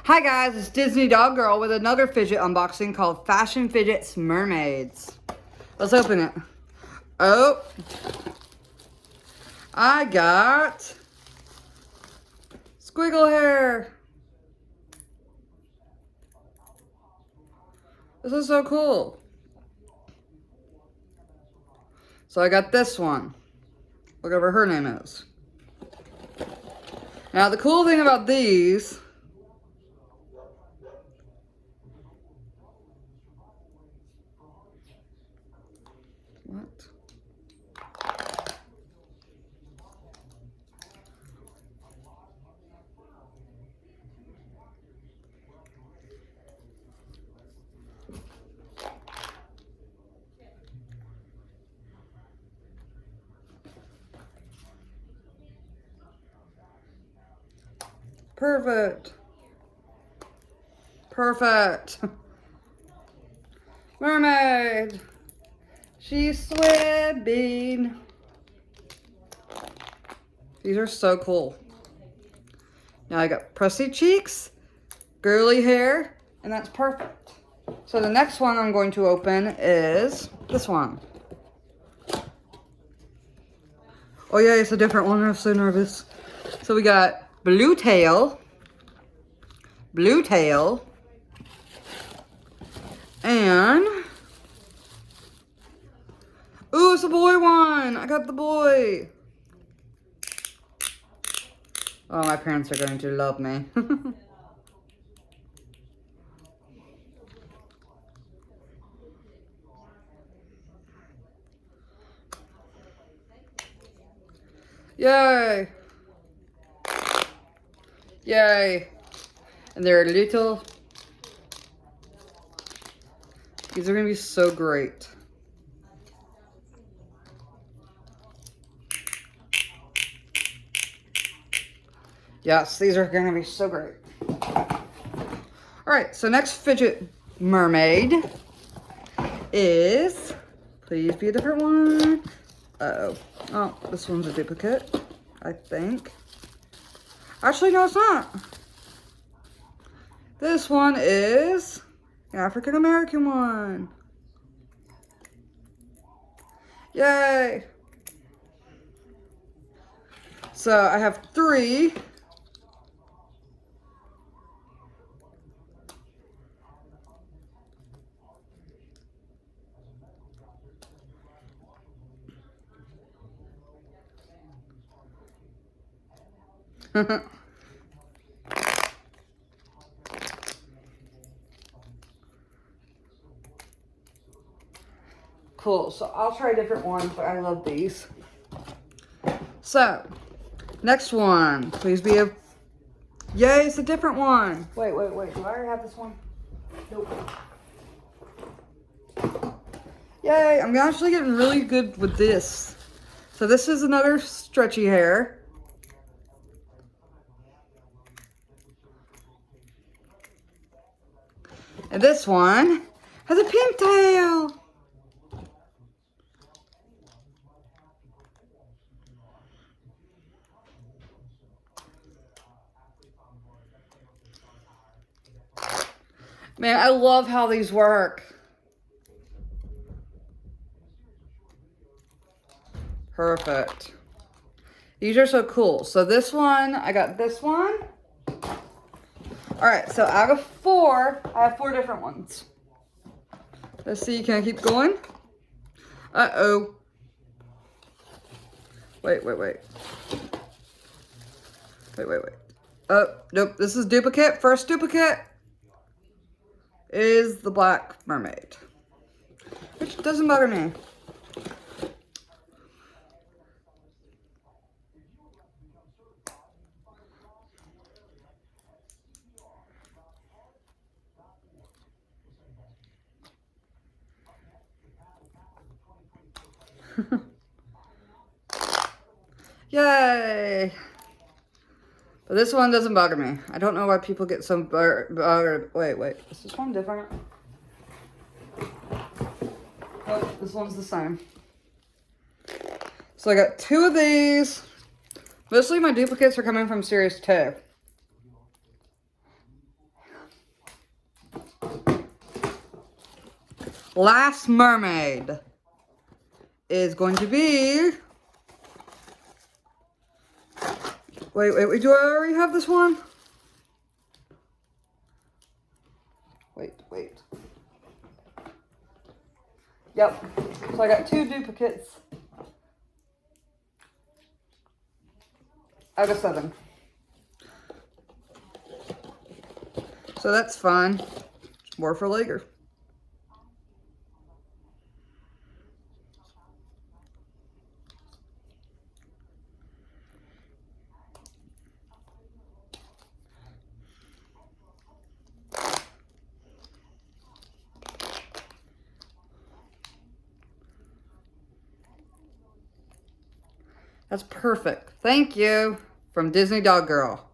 Hi guys, it's Disney Dog Girl with another fidget unboxing called Fashion Fidgets Mermaids. Let's open it. Oh, I got squiggle hair. This is so cool. So I got this one, whatever her name is. Now the cool thing about these, what? Perfect. Perfect. Mermaid. She's swimming. These are so cool. Now I got pressy cheeks, girly hair, and that's perfect. So the next one I'm going to open is this one. Oh yeah, it's a different one. I'm so nervous. So we got blue tail, and ooh, it's a boy one. I got the boy. Oh, my parents are going to love me. Yay! Yay! And they're little. These are gonna be so great. Yes, these are gonna be so great. Alright, so next fidget mermaid is, please be a different one. Uh-oh. Oh, this one's a duplicate, I think. Actually, no, it's not. This one is the African American one. Yay! So I have 3. Cool, so I'll try a different one, but I love these. So, next one, please be a, yay, it's a different one. Wait, do I already have this one? Nope. Yay, I'm actually getting really good with this. So this is another stretchy hair. And this one has a pink tail. Man, I love how these work. Perfect. These are so cool. So this one, I got this one. All right, so out of 4, I have 4 different ones. Let's see, can I keep going? Uh-oh. Wait. Oh, nope, this is duplicate. First duplicate is the black mermaid, which doesn't bother me. Yay! But this one doesn't bother me. I don't know why people get so bothered. Wait, is this one different? Oh, this one's the same. So I got 2 of these. Mostly my duplicates are coming from Series 2. last mermaid is going to be... Wait, do I already have this one? Wait. Yep, so I got 2 duplicates out of 7. So that's fine. More for later. That's perfect. Thank you. From Disney Dog Girl.